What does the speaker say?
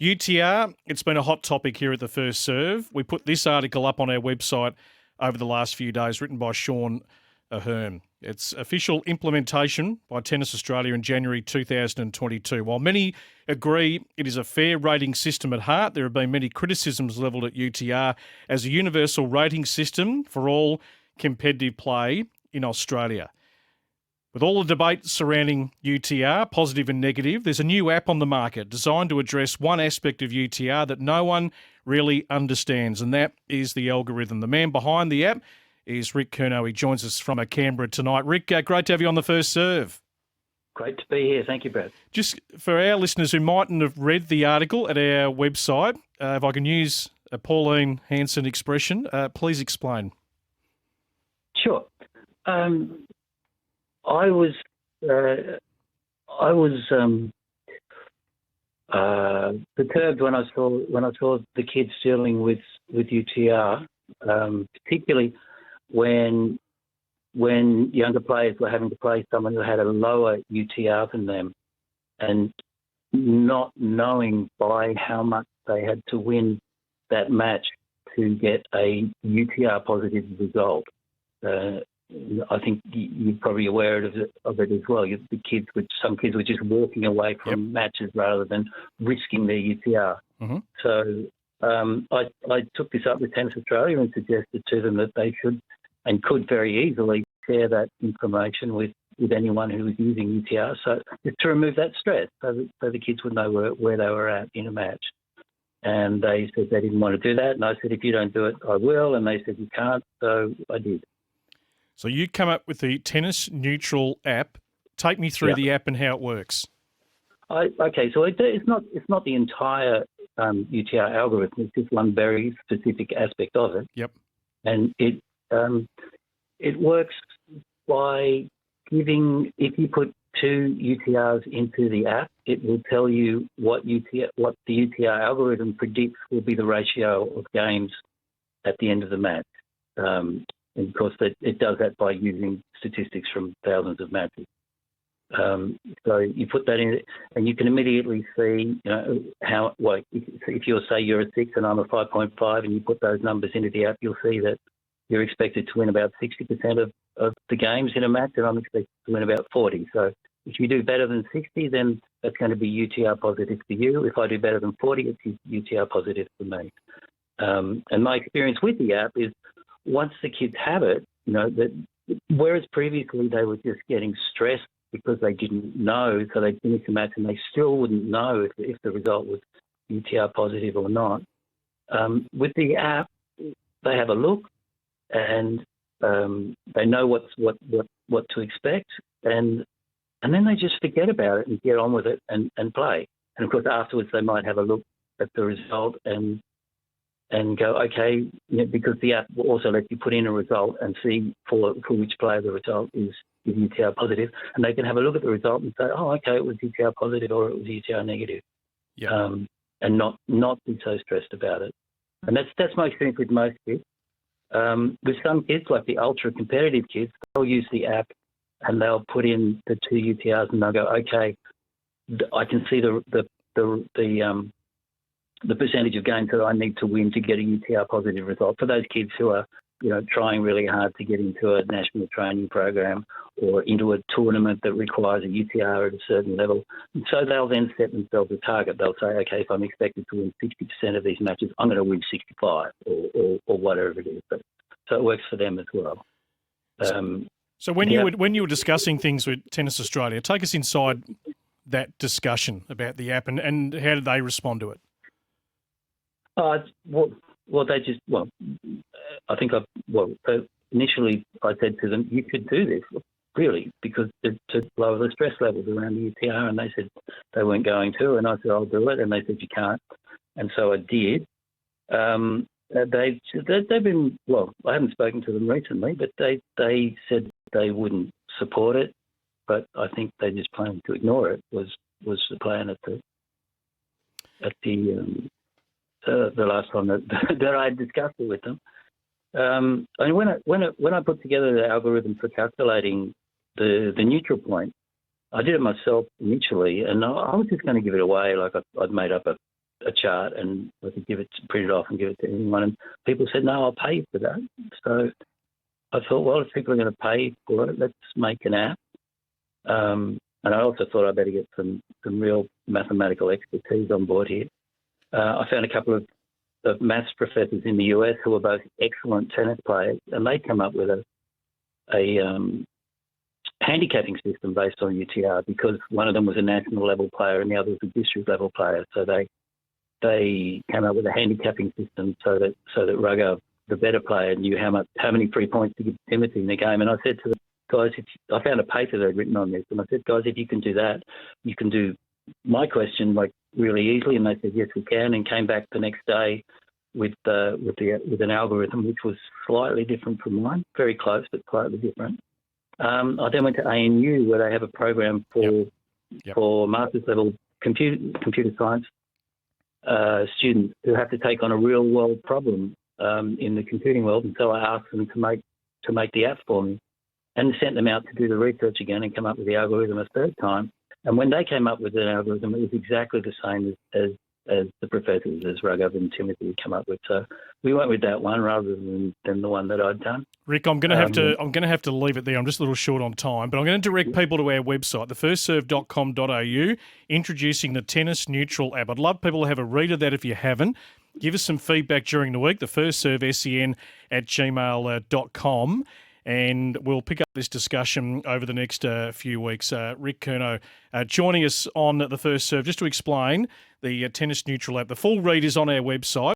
UTR, it's been a hot topic here at the First Serve. We put this article up on our website over the last few days, written by Sean Ahern. It's official implementation by Tennis Australia in January 2022. While many agree it is a fair rating system at heart, there have been many criticisms levelled at UTR as a universal rating system for all competitive play in Australia. With all the debate surrounding UTR, positive and negative, there's a new app on the market designed to address one aspect of UTR that no one really understands, and that is the algorithm. The man behind the app is Ric Curnow. He joins us from Canberra tonight. Ric, great to have you on the First Serve. Great to be here. Thank you, Brad. Just for our listeners who mightn't have read the article at our website, if I can use a Pauline Hanson expression, please explain. Sure. I was perturbed when I saw the kids dealing with UTR, particularly when younger players were having to play someone who had a lower UTR than them, and not knowing by how much they had to win that match to get a UTR positive result. I think you're probably aware of it as well. Some kids were just walking away from matches rather than risking their UTR. Mm-hmm. So I took this up with Tennis Australia and suggested to them that they should and could very easily share that information with anyone who was using UTR, so just to remove that stress, so the kids would know where they were at in a match. And they said they didn't want to do that, and I said, if you don't do it, I will. And they said, you can't, so I did. So you come up with the Tennis Neutral app. Take me through the app and how it works. Okay, so it's not the entire UTR algorithm. It's just one very specific aspect of it. Yep. And it works by giving, if you put two UTRs into the app, it will tell you what the UTR algorithm predicts will be the ratio of games at the end of the match. And of course, it does that by using statistics from thousands of matches. So you put that in, and you can immediately see, if you're a 6 and I'm a 5.5, and you put those numbers into the app, you'll see that you're expected to win about 60% of the games in a match, and I'm expected to win about 40. So if you do better than 60, then that's going to be UTR positive for you. If I do better than 40, it's UTR positive for me. And my experience with the app is, once the kids have it, that whereas previously they were just getting stressed because they didn't know, so they'd finish the match and they still wouldn't know if the result was UTR positive or not. With the app, they have a look and they know what to expect, and then they just forget about it and get on with it and play. And of course, afterwards they might have a look at the result and go, okay, because the app will also let you put in a result and see for which player the result is UTR positive, and they can have a look at the result and say, oh, okay, it was UTR positive or it was UTR negative, and not be so stressed about it. And that's my experience with most kids. With some kids, like the ultra-competitive kids, they'll use the app and they'll put in the two UTRs and they'll go, okay, I can see the percentage of games that I need to win to get a UTR positive result. For those kids who are, trying really hard to get into a national training program or into a tournament that requires a UTR at a certain level. And so they'll then set themselves a target. They'll say, okay, if I'm expected to win 60% of these matches, I'm going to win 65 or whatever it is. So it works for them as well. So when you were discussing things with Tennis Australia, take us inside that discussion about the app and how did they respond to it? Initially I said to them, you could do this, really, because to lower the stress levels around the UTR, and they said they weren't going to, and I said, I'll do it, and they said, you can't. And so I did. They've been, I haven't spoken to them recently, but they said they wouldn't support it, but I think they just planned to ignore it was the plan at the last time that I discussed it with them. And when I put together the algorithm for calculating the neutral point, I did it myself initially, and I was just going to give it away. Like I'd made up a a chart and I could print it off and give it to anyone. And people said, no, I'll pay you for that. So I thought, well, if people are going to pay for it, let's make an app. And I also thought I'd better get some real mathematical expertise on board here. I found a couple of maths professors in the US who were both excellent tennis players, and they come up with a handicapping system based on UTR, because one of them was a national level player and the other was a district level player. So they came up with a handicapping system so that Rugger, the better player, knew how many free points to give Timothy in the game. And I said to the guys, I found a paper they'd written on this, and I said, guys, if you can do that, you can do my question like really easily. And they said, yes, we can, and came back the next day with an algorithm which was slightly different from mine, very close but slightly different. I then went to ANU, where they have a program for master's level computer science students who have to take on a real world problem in the computing world. And so I asked them to make the app for me, and sent them out to do the research again and come up with the algorithm a third time. And when they came up with an algorithm, it was exactly the same as the professors, as Raghav and Timothy had come up with. So we went with that one rather than the one that I'd done. Rick, I'm going to have to leave it there. I'm just a little short on time, but I'm going to direct people to our website, thefirstserve.com.au, introducing the Tennis Neutral app. I'd love people to have a read of that if you haven't. Give us some feedback during the week, thefirstserve@gmail.com. And we'll pick up this discussion over the next few weeks. Ric Curnow joining us on The First Serve just to explain the Tennis Neutral app. The full read is on our website.